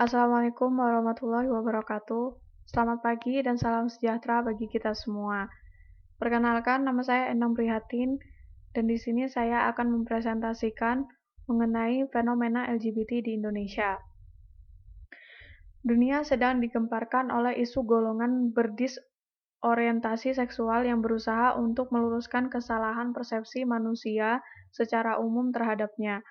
Assalamualaikum warahmatullahi wabarakatuh. Selamat pagi dan salam sejahtera bagi kita semua. Perkenalkan, nama saya Endang Prihatin, dan di sini saya akan mempresentasikan mengenai fenomena LGBT di Indonesia. Dunia sedang digemparkan oleh isu golongan berdisorientasi seksual yang berusaha untuk meluruskan kesalahan persepsi manusia secara umum terhadapnya,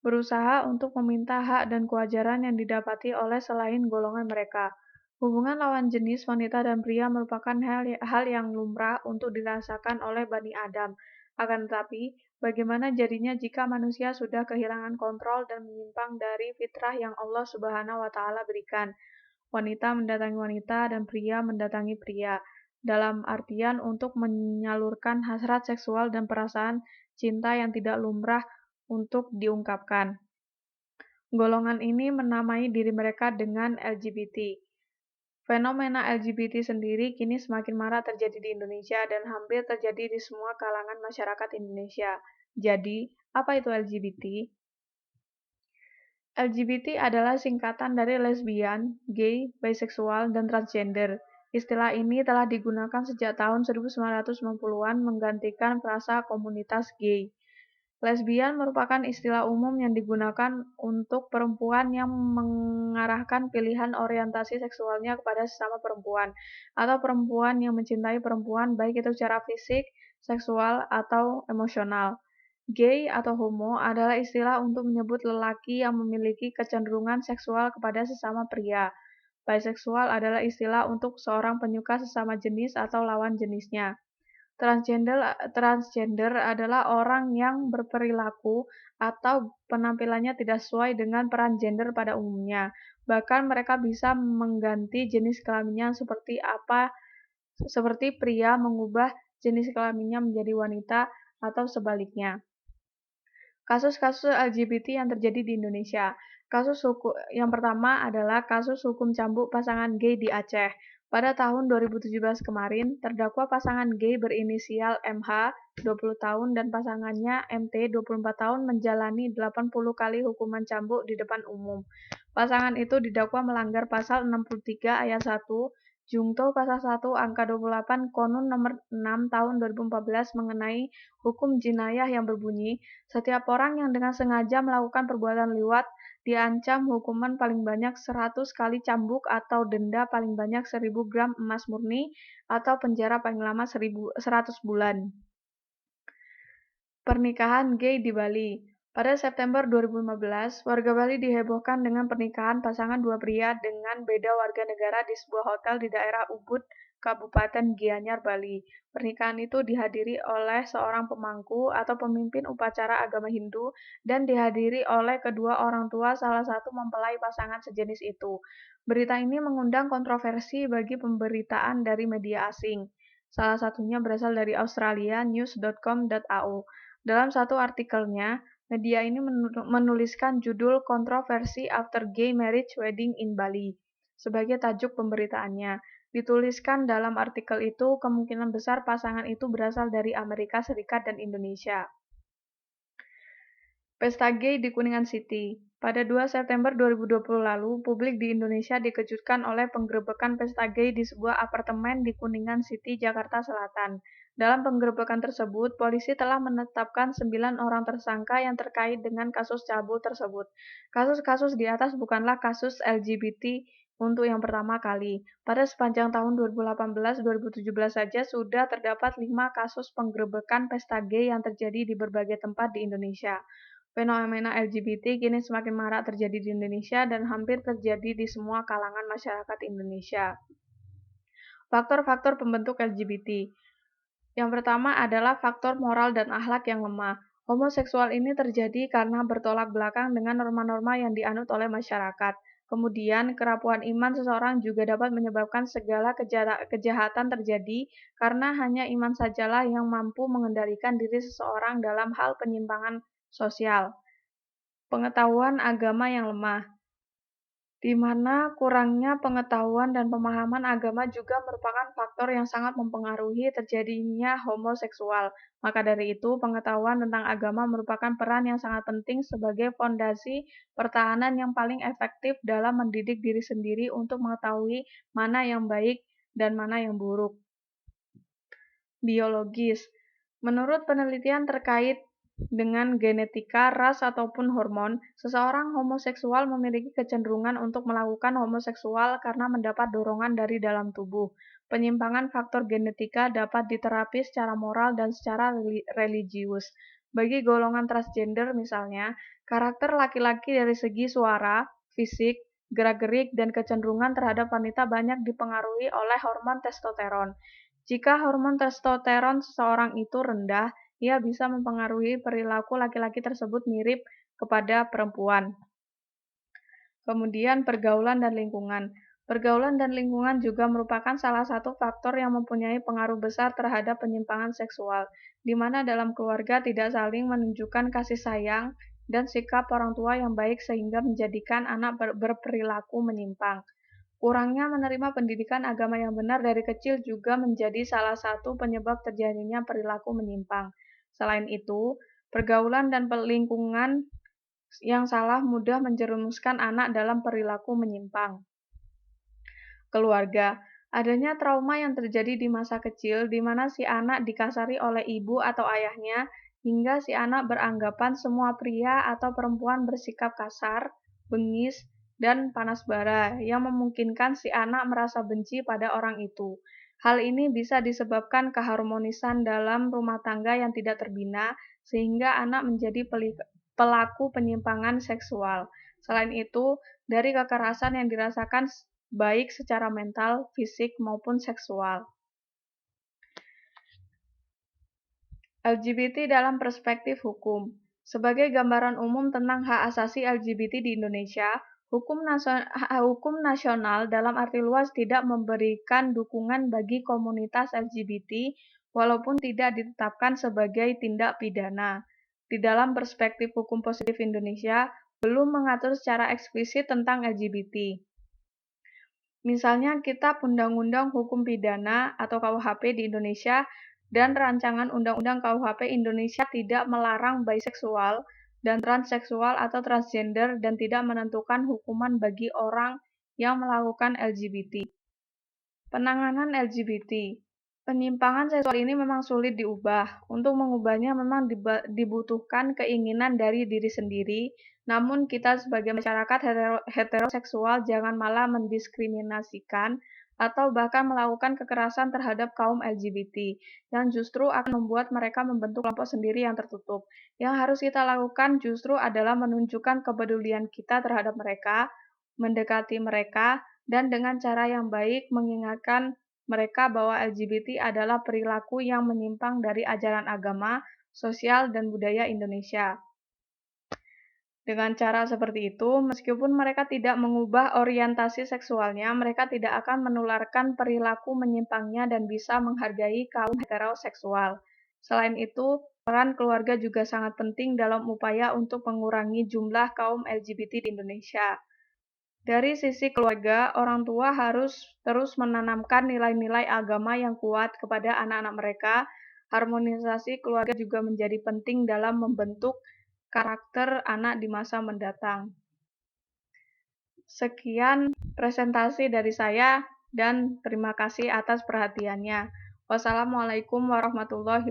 berusaha untuk meminta hak dan kewajaran yang didapati oleh selain golongan mereka. Hubungan lawan jenis wanita dan pria merupakan hal yang lumrah untuk dirasakan oleh Bani Adam. Akan tetapi, bagaimana jadinya jika manusia sudah kehilangan kontrol dan menyimpang dari fitrah yang Allah Subhanahu wa Ta'ala berikan? Wanita mendatangi wanita dan pria mendatangi pria, dalam artian untuk menyalurkan hasrat seksual dan perasaan cinta yang tidak lumrah untuk diungkapkan. Golongan ini menamai diri mereka dengan LGBT. Fenomena LGBT sendiri kini semakin marak terjadi di Indonesia dan hampir terjadi di semua kalangan masyarakat Indonesia. Jadi, apa itu LGBT? LGBT adalah singkatan dari lesbian, gay, biseksual, dan transgender. Istilah ini telah digunakan sejak tahun 1990-an menggantikan frasa komunitas gay. Lesbian merupakan istilah umum yang digunakan untuk perempuan yang mengarahkan pilihan orientasi seksualnya kepada sesama perempuan, atau perempuan yang mencintai perempuan baik itu secara fisik, seksual, atau emosional. Gay atau homo adalah istilah untuk menyebut lelaki yang memiliki kecenderungan seksual kepada sesama pria. Biseksual adalah istilah untuk seorang penyuka sesama jenis atau lawan jenisnya. Transgender adalah orang yang berperilaku atau penampilannya tidak sesuai dengan peran gender pada umumnya. Bahkan mereka bisa mengganti jenis kelaminnya seperti pria mengubah jenis kelaminnya menjadi wanita atau sebaliknya. Kasus-kasus LGBT yang terjadi di Indonesia. Yang pertama adalah kasus hukum cambuk pasangan gay di Aceh. Pada tahun 2017 kemarin, terdakwa pasangan gay berinisial MH, 20 tahun, dan pasangannya MT, 24 tahun menjalani 80 kali hukuman cambuk di depan umum. Pasangan itu didakwa melanggar pasal 63 ayat 1 Jungto pasal 1 angka 28 Konun nomor 6 tahun 2014 mengenai hukum jinayah yang berbunyi, setiap orang yang dengan sengaja melakukan perbuatan liwat diancam hukuman paling banyak 100 kali cambuk atau denda paling banyak 1000 gram emas murni atau penjara paling lama 100 bulan. Pernikahan gay di Bali. Pada September 2015, warga Bali dihebohkan dengan pernikahan pasangan dua pria dengan beda warga negara di sebuah hotel di daerah Ubud, Kabupaten Gianyar, Bali. Pernikahan itu dihadiri oleh seorang pemangku atau pemimpin upacara agama Hindu dan dihadiri oleh kedua orang tua salah satu mempelai pasangan sejenis itu. Berita ini mengundang kontroversi bagi pemberitaan dari media asing. Salah satunya berasal dari Australia, news.com.au. Dalam satu artikelnya, media ini menuliskan judul "Kontroversi After Gay Marriage Wedding in Bali" sebagai tajuk pemberitaannya. Dituliskan dalam artikel itu, kemungkinan besar pasangan itu berasal dari Amerika Serikat dan Indonesia. Pesta gay di Kuningan City. Pada 2 September 2020 lalu, publik di Indonesia dikejutkan oleh penggerebekan pesta gay di sebuah apartemen di Kuningan City, Jakarta Selatan. Dalam penggerebekan tersebut, polisi telah menetapkan 9 orang tersangka yang terkait dengan kasus cabul tersebut. Kasus-kasus di atas bukanlah kasus LGBT untuk yang pertama kali. Pada sepanjang tahun 2018-2017 saja sudah terdapat 5 kasus penggerebekan pesta gay yang terjadi di berbagai tempat di Indonesia. Fenomena LGBT kini semakin marak terjadi di Indonesia dan hampir terjadi di semua kalangan masyarakat Indonesia. Faktor-faktor pembentuk LGBT. Yang pertama adalah faktor moral dan akhlak yang lemah. Homoseksual ini terjadi karena bertolak belakang dengan norma-norma yang dianut oleh masyarakat. Kemudian, kerapuhan iman seseorang juga dapat menyebabkan segala kejahatan terjadi karena hanya iman sajalah yang mampu mengendalikan diri seseorang dalam hal penyimpangan sosial. Pengetahuan agama yang lemah. di mana kurangnya pengetahuan dan pemahaman agama juga merupakan faktor yang sangat mempengaruhi terjadinya homoseksual. Maka dari itu, pengetahuan tentang agama merupakan peran yang sangat penting sebagai fondasi pertahanan yang paling efektif dalam mendidik diri sendiri untuk mengetahui mana yang baik dan mana yang buruk. Biologis. Menurut penelitian terkait dengan genetika, ras, ataupun hormon, seseorang homoseksual memiliki kecenderungan untuk melakukan homoseksual karena mendapat dorongan dari dalam tubuh. Penyimpangan faktor genetika dapat diterapi secara moral dan secara religius. Bagi golongan transgender misalnya, karakter laki-laki dari segi suara, fisik, gerak-gerik, dan kecenderungan terhadap wanita banyak dipengaruhi oleh hormon testosteron. Jika hormon testosteron seseorang itu rendah, ia bisa mempengaruhi perilaku laki-laki tersebut mirip kepada perempuan. Kemudian pergaulan dan lingkungan. Pergaulan dan lingkungan juga merupakan salah satu faktor yang mempunyai pengaruh besar terhadap penyimpangan seksual, di mana dalam keluarga tidak saling menunjukkan kasih sayang dan sikap orang tua yang baik sehingga menjadikan anak berperilaku menyimpang. Kurangnya menerima pendidikan agama yang benar dari kecil juga menjadi salah satu penyebab terjadinya perilaku menyimpang. Selain itu, pergaulan dan lingkungan yang salah mudah menjerumuskan anak dalam perilaku menyimpang. Keluarga. Adanya trauma yang terjadi di masa kecil di mana si anak dikasari oleh ibu atau ayahnya hingga si anak beranggapan semua pria atau perempuan bersikap kasar, bengis, dan panas bara yang memungkinkan si anak merasa benci pada orang itu. Hal ini bisa disebabkan keharmonisan dalam rumah tangga yang tidak terbina sehingga anak menjadi pelaku penyimpangan seksual. Selain itu, dari kekerasan yang dirasakan baik secara mental, fisik, maupun seksual. LGBT dalam perspektif hukum. Sebagai gambaran umum tentang hak asasi LGBT di Indonesia, hukum nasional dalam arti luas tidak memberikan dukungan bagi komunitas LGBT walaupun tidak ditetapkan sebagai tindak pidana. Di dalam perspektif hukum positif Indonesia, belum mengatur secara eksplisit tentang LGBT. Misalnya Kitab Undang-Undang Hukum Pidana atau KUHP di Indonesia dan Rancangan Undang-Undang KUHP Indonesia tidak melarang biseksual dan transseksual atau transgender dan tidak menentukan hukuman bagi orang yang melakukan LGBT. Penanganan LGBT. Penyimpangan seksual ini memang sulit diubah. Untuk mengubahnya memang dibutuhkan keinginan dari diri sendiri, namun kita sebagai masyarakat heteroseksual jangan malah mendiskriminasikan atau bahkan melakukan kekerasan terhadap kaum LGBT, yang justru akan membuat mereka membentuk kelompok sendiri yang tertutup. Yang harus kita lakukan justru adalah menunjukkan kepedulian kita terhadap mereka, mendekati mereka, dan dengan cara yang baik mengingatkan mereka bahwa LGBT adalah perilaku yang menyimpang dari ajaran agama, sosial, dan budaya Indonesia. Dengan cara seperti itu, meskipun mereka tidak mengubah orientasi seksualnya, mereka tidak akan menularkan perilaku menyimpangnya dan bisa menghargai kaum heteroseksual. Selain itu, peran keluarga juga sangat penting dalam upaya untuk mengurangi jumlah kaum LGBT di Indonesia. Dari sisi keluarga, orang tua harus terus menanamkan nilai-nilai agama yang kuat kepada anak-anak mereka. Harmonisasi keluarga juga menjadi penting dalam membentuk karakter anak di masa mendatang. Sekian presentasi dari saya dan terima kasih atas perhatiannya. Wassalamualaikum warahmatullahi wabarakatuh.